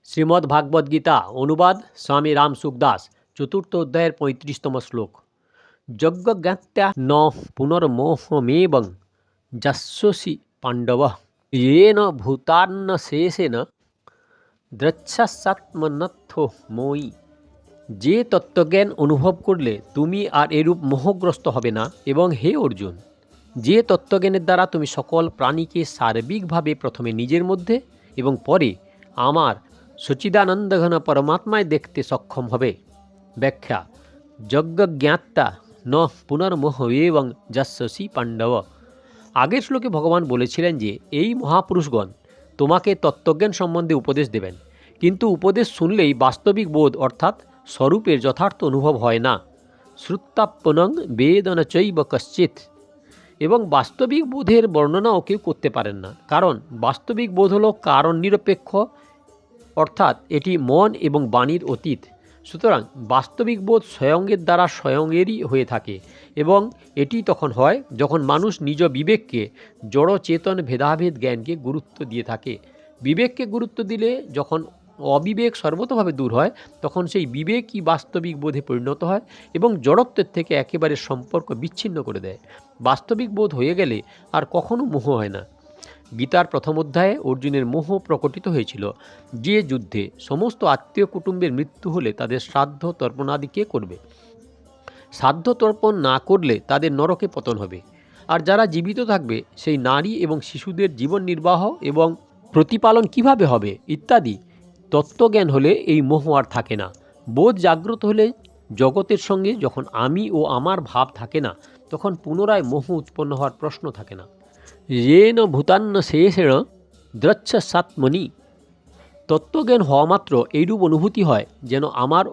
শ্রীমদ্ভাগবত গীতা অনুবাদ স্বামী রাম সুখদাস চতুর্থ অধ্যায়ের ৩৫তম শ্লোক। যজ্ঞজ্ঞাত্যা ন পুনর্মোহমেবং যস্যসি পাণ্ডব येन ভূতান্ন শেষেন দ্রচ্ছাসাত্মনথো মই। যে তত্ত্বজ্ঞান অনুভব করলে তুমি আর এরূপ মোহগ্রস্ত হবে না। এবং হে অর্জুন, যে তত্ত্বজ্ঞানের দ্বারা তুমি সকল প্রাণীকে সার্বিকভাবে প্রথমে নিজের মধ্যে এবং পরে আমার সচিদানন্দঘন পরমাত্মায় দেখতে সক্ষম হবে। ব্যাখ্যা: যজ্ঞজ্ঞাত্যা ন পুনর্মোহ এবং যস্যসি পাণ্ডব। আগের শ্লোকে ভগবান বলেছিলেন যে এই মহাপুরুষগণ তোমাকে তত্ত্বজ্ঞান সম্বন্ধে উপদেশ দেবেন, কিন্তু উপদেশ শুনলেই বাস্তবিক বোধ অর্থাৎ স্বরূপের যথার্থ অনুভব হয় না। শ্রুত্তাপ্পনং বেদন চৈব কশ্চিৎ। এবং বাস্তবিক বোধের বর্ণনাও কেউ করতে পারেন না, কারণ বাস্তবিক বোধ হলো কারণ নিরপেক্ষ, অর্থাৎ এটি মন এবং বাণীর অতীত। সুতরাং বাস্তবিক বোধ স্বয়ংয়ের দ্বারা স্বয়ংয়েরই হয়ে থাকে, এবং এটি তখন হয় যখন মানুষ নিজ বিবেককে জড় চেতন ভেদাভেদ জ্ঞানকে গুরুত্ব দিয়ে থাকে। বিবেককে গুরুত্ব দিলে যখন অবিবেক সর্বতভাবে দূর হয়, তখন সেই বিবেকই বাস্তবিক বোধে পরিণত হয় এবং জড়ত্বের থেকে একেবারে সম্পর্ক বিচ্ছিন্ন করে দেয়। বাস্তবিক বোধ হয়ে গেলে আর কখনো মোহ হয় না। গীতার প্রথম অধ্যায়ে অর্জুনের মোহ প্রকটিত হয়েছিল। যে যুদ্ধে সমস্ত আত্মীয় কুটুম্বের মৃত্যু হলে তাদের শ্রাদ্ধ তর্পণাদি কে করবে? শ্রাদ্ধ তর্পণ না করলে তাদের নরকে পতন হবে। আর যারা জীবিত থাকবে সেই নারী এবং শিশুদের জীবন নির্বাহ এবং প্রতিপালন কিভাবে হবে ইত্যাদি তত্ত্বজ্ঞান হলে এই মোহ আর থাকে না। বোধ জাগ্রত হলে জগতের সঙ্গে যখন আমি ও আমার ভাব থাকে না, তখন পুনরায় মোহ উৎপন্ন হওয়ার প্রশ্ন থাকে না। येन ভূতান্ন শেষেণ দ্রচ্ছাসাত্মনি। তত্ত্বজ্ঞান হওয়া মাত্র এইরূপ অনুভূতি হয় যেন আমার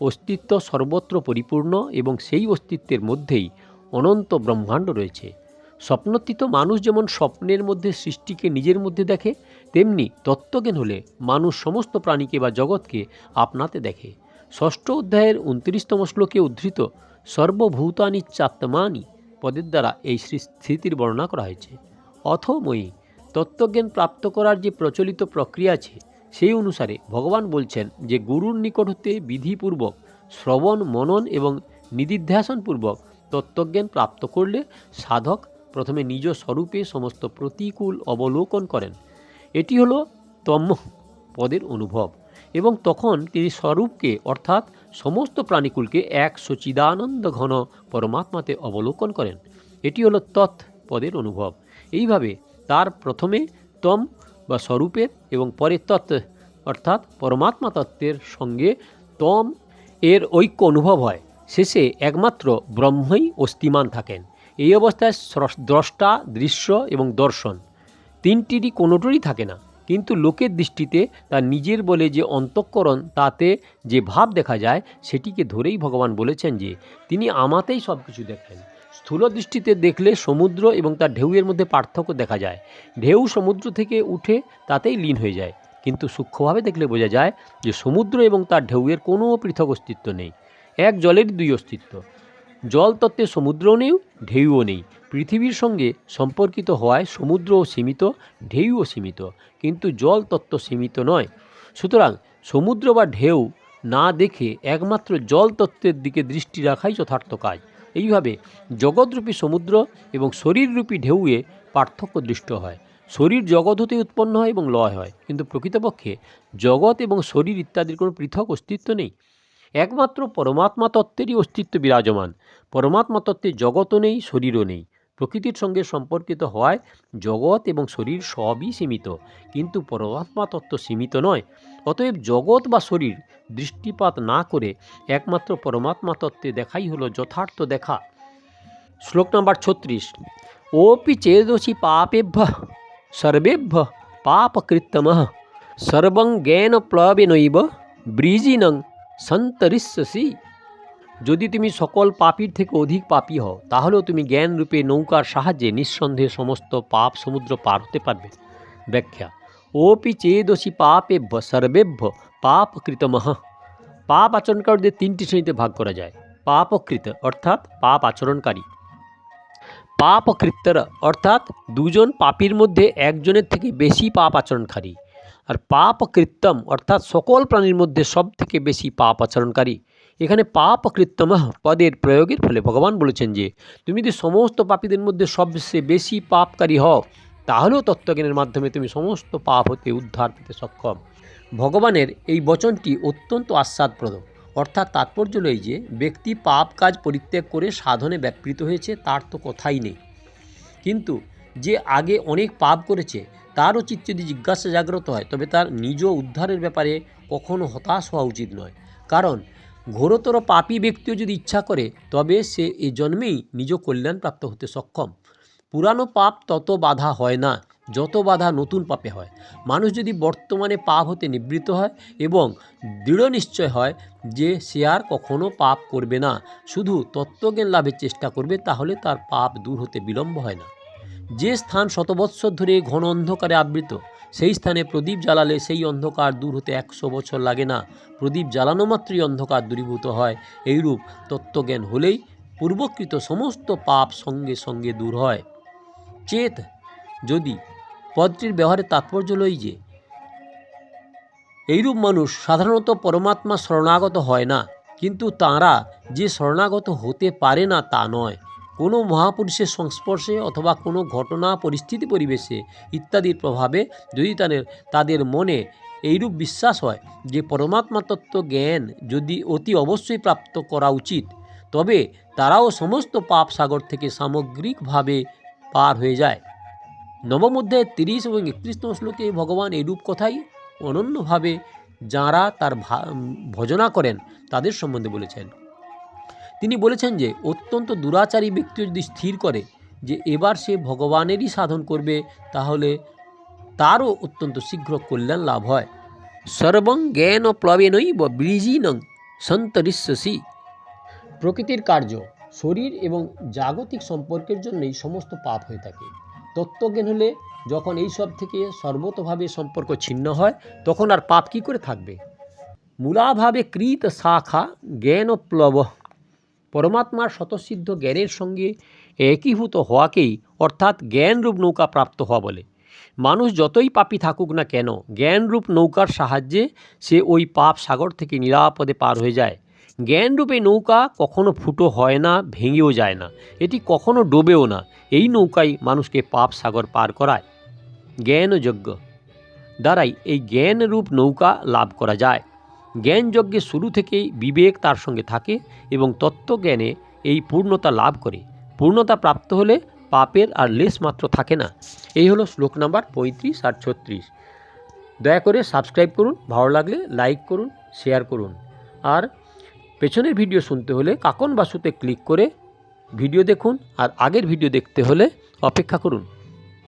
অস্তিত্ব সর্বত্র পরিপূর্ণ এবং সেই অস্তিত্বের মধ্যেই অনন্ত ব্রহ্মাণ্ড রয়েছে। স্বপ্নতীত মানুষ যেমন স্বপ্নের মধ্যে সৃষ্টিকে নিজের মধ্যে দেখে, তেমনি তত্ত্বজ্ঞান হলে মানুষ সমস্ত প্রাণীকে বা জগৎকে আপনাতে দেখে। ষষ্ঠ অধ্যায়ের 29তম শ্লোকে উদ্ধৃত সর্বভূতানি চাত্মানি পদের দ্বারা এই স্থিতির বর্ণনা করা হয়েছে। অথময়ী তত্ত্বজ্ঞান প্রাপ্ত করার যে প্রচলিত প্রক্রিয়া আছে, সেই অনুসারে ভগবান বলছেন যে গুরুর নিকট হতে বিধিপূর্বক শ্রবণ মনন এবং নিদিধ্যাসনপূর্বক তত্ত্বজ্ঞান প্রাপ্ত করলে সাধক প্রথমে নিজ স্বরূপে সমস্ত প্রতিকূল অবলোকন করেন। এটি হলো তম পদের অনুভব, এবং তখন তিনি স্বরূপকে অর্থাৎ সমস্ত প্রাণীকুলকে এক সচিদানন্দ ঘন পরমাত্মাতে অবলোকন করেন। এটি হলো তৎ পদের অনুভব। এইভাবে তার প্রথমে তম বা স্বরূপের এবং পরে তৎ অর্থাৎ পরমাত্মা তত্ত্বের সঙ্গে তম এর ঐক্য অনুভব হয়। শেষে একমাত্র ব্রহ্মই অস্তিমান থাকেন। এই অবস্থায় দ্রষ্টা, দৃশ্য এবং দর্শন তিনটিরই কোনোটিরই থাকে না, কিন্তু লোকের দৃষ্টিতে তার নিজের বলে যে অন্তঃকরণ, তাতে যে ভাব দেখা যায়, সেটিকে ধরেই ভগবান বলেছেন যে তিনি আমাতেই সব কিছু দেখেন। স্থূল দৃষ্টিতে দেখলে সমুদ্র এবং তার ঢেউয়ের মধ্যে পার্থক্য দেখা যায়। ঢেউ সমুদ্র থেকে উঠে তাতেই লীন হয়ে যায়, কিন্তু সূক্ষ্মভাবে দেখলে বোঝা যায় যে সমুদ্র এবং তার ঢেউয়ের কোনো পৃথক অস্তিত্ব নেই। এক জলের দুই অস্তিত্ব। জল তত্ত্বে সমুদ্রও নেই, ঢেউও নেই। পৃথিবীর সঙ্গে সম্পর্কিত হওয়ায় সমুদ্রও সীমিত, ঢেউও সীমিত, কিন্তু জল তত্ত্ব সীমিত নয়। সুতরাং সমুদ্র বা ঢেউ না দেখে একমাত্র জল তত্ত্বের দিকে দৃষ্টি রাখাই যথার্থ কাজ। এইভাবে জগৎরূপী সমুদ্র এবং শরীররূপী ঢেউয়ে পার্থক্য দৃষ্ট হয়। শরীর জগৎ হতে উৎপন্ন হয় এবং লয় হয়, কিন্তু প্রকৃতপক্ষে জগৎ এবং শরীর ইত্যাদির কোনো পৃথক অস্তিত্ব নেই। একমাত্র পরমাত্মা তত্ত্বেরই অস্তিত্ব বিরাজমান। পরমাত্মা তত্ত্বে জগৎও নেই, শরীরও নেই। প্রকৃতির সঙ্গে সম্পর্কিত হওয়ায় জগৎ এবং শরীর সবই সীমিত, কিন্তু পরমাত্মা তত্ত্ব সীমিত নয়। অতএব জগৎ বা শরীর দৃষ্টিপাত না করে একমাত্র পরমাত্মা তত্ত্বে দেখাই হলো যথার্থ দেখা। শ্লোক নম্বর 36। ওপি চেদসি পাপেভ্য সর্বেভ্য পাপকৃত্তমঃ সর্বং জ্ঞান প্লবেনৈব ব্রিজিনং সন্তরিষ্যসি। যদি তুমি সকল পাপীর থেকে অধিক পাপী হও, তাহলেও তুমি জ্ঞানরূপে নৌকার সাহায্যে নিঃসন্দেহে সমস্ত পাপ সমুদ্র পার হতে পারবে। ব্যাখ্যা: ওপি চেদসি পাপেভ্য সর্বেভ্য পাপকৃতমঃ। পাপ আচরণকারীদের তিনটি শ্রেণীতে ভাগ করা যায়। পাপকৃত অর্থাৎ পাপ আচরণকারী, পাপকৃত্যর অর্থাৎ দুজন পাপীর মধ্যে একজনের থেকে বেশি পাপ আচরণকারী, আর পাপ কৃত্যম অর্থাৎ সকল প্রাণীর মধ্যে সব থেকে বেশি পাপ আচরণকারী। এখানে পাপ কৃত্যম পদের প্রয়োগের ফলে ভগবান বলেছেন যে তুমি যদি সমস্ত পাপীদের মধ্যে সবচেয়ে বেশি পাপকারী হও, তাহলেও তত্ত্বজ্ঞানের মাধ্যমে তুমি সমস্ত পাপ হতে উদ্ধার পেতে সক্ষম। ভগবানের এই বচনটি অত্যন্ত আস্বাদপ্রদ। অর্থাৎ তাৎপর্য এই যে ব্যক্তি পাপ কাজ পরিত্যাগ করে সাধনে ব্যাপৃত হয়েছে তার তো কথাই নেই, কিন্তু যে আগে অনেক পাপ করেছে তারও চিত্তে যদি জিজ্ঞাসা জাগ্রত হয়, তবে তার নিজ উদ্ধারের ব্যাপারে কখনো হতাশ হওয়া উচিত নয়। কারণ ঘোরতর পাপী ব্যক্তিও যদি ইচ্ছা করে তবে সে এ জন্মেই নিজ কল্যাণ প্রাপ্ত হতে সক্ষম। পুরানো পাপ তত বাধা হয় না যত বাধা নতুন পাপে হয়। মানুষ যদি বর্তমানে পাপ হতে নিবৃত্ত হয় এবং দৃঢ় নিশ্চয় হয় যে সে আর কখনো পাপ করবে না, শুধু তত্ত্বজ্ঞান লাভের চেষ্টা করবে, তাহলে তার পাপ দূর হতে বিলম্ব হয় না। যে স্থান শতবৎসর ধরে ঘন অন্ধকারে আবৃত, সেই স্থানে প্রদীপ জ্বালালে সেই অন্ধকার দূর হতে 100 বছর লাগে না। প্রদীপ জ্বালানো মাত্রই অন্ধকার দূরীভূত হয়। এইরূপ তত্ত্বজ্ঞান হলেই পূর্বকৃত সমস্ত পাপ সঙ্গে সঙ্গে দূর হয়। চেত যদি পদটির ব্যবহারের তাৎপর্য লই যে এইরূপ মানুষ সাধারণত পরমাত্মা শরণাগত হয় না, কিন্তু তাঁরা যে শরণাগত হতে পারে না তা নয়। কোনো মহাপুরুষের সংস্পর্শে অথবা কোনো ঘটনা, পরিস্থিতি, পরিবেশে ইত্যাদির প্রভাবে যদি তাদের মনে এইরূপ বিশ্বাস হয় যে পরমাত্মা তত্ত্ব জ্ঞান যদি অতি অবশ্যই প্রাপ্ত করা উচিত, তবে তারাও সমস্ত পাপ সাগর থেকে সামগ্রিকভাবে পার হয়ে যায়। নবম অধ্যায়ে 30 এবং 31তম শ্লোকে ভগবান এইরূপ কথাই অনন্যভাবে যাঁরা তার ভজনা করেন তাদের সম্বন্ধে বলেছেন। তিনি বলেছেন যে অত্যন্ত দুরাচারী ব্যক্তি যদি স্থির করে যে এবার সে ভগবানেরই সাধন করবে, তাহলে তারও অত্যন্ত শীঘ্র কল্যাণ লাভ হয়। সর্বং জ্ঞান প্লবেনৈব বীজিনং সন্তরিষ্যসি। প্রকৃতির কার্য, শরীর এবং জাগতিক সম্পর্কের জন্যই সমস্ত পাপ হয়ে থাকে। তত্ত্বজ্ঞান হলে যখন এই সব থেকে সর্বতভাবে সম্পর্ক ছিন্ন হয়, তখন আর পাপ কী করে থাকবে। মূলাভাবে কৃত শাখা জ্ঞান প্লব। পরমাত্মার স্বতঃসিদ্ধ জ্ঞানের সঙ্গে একীভূত হওয়াকেই অর্থাৎ জ্ঞানরূপ নৌকা প্রাপ্ত হওয়া বলে। মানুষ যতই পাপী থাকুক না কেন, জ্ঞানরূপ নৌকার সাহায্যে সে ওই পাপ সাগর থেকে নিরাপদে পার হয়ে যায়। জ্ঞানরূপে নৌকা কখনো ফুটো হয় না, ভেঙেও যায় না, এটি কখনো ডোবেও না। এই নৌকাই মানুষকে পাপ সাগর পার করায়। জ্ঞানযজ্ঞ দ্বারাই এই জ্ঞানরূপ নৌকা লাভ করা যায়। জ্ঞানযজ্ঞের শুরু থেকেই বিবেক তার সঙ্গে থাকে এবং তত্ত্বজ্ঞানে এই পূর্ণতা লাভ করে। পূর্ণতা প্রাপ্ত হলে পাপের আর লেশ মাত্র থাকে না। এই হলো শ্লোক নাম্বার 35 আর 36। দয়া করে সাবস্ক্রাইব করুন, ভালো লাগলে লাইক করুন, শেয়ার করুন। আর পেছনের ভিডিও শুনতে হলে কাকন বাসুতে ক্লিক করে ভিডিও দেখুন, আর আগের ভিডিও দেখতে হলে অপেক্ষা করুন।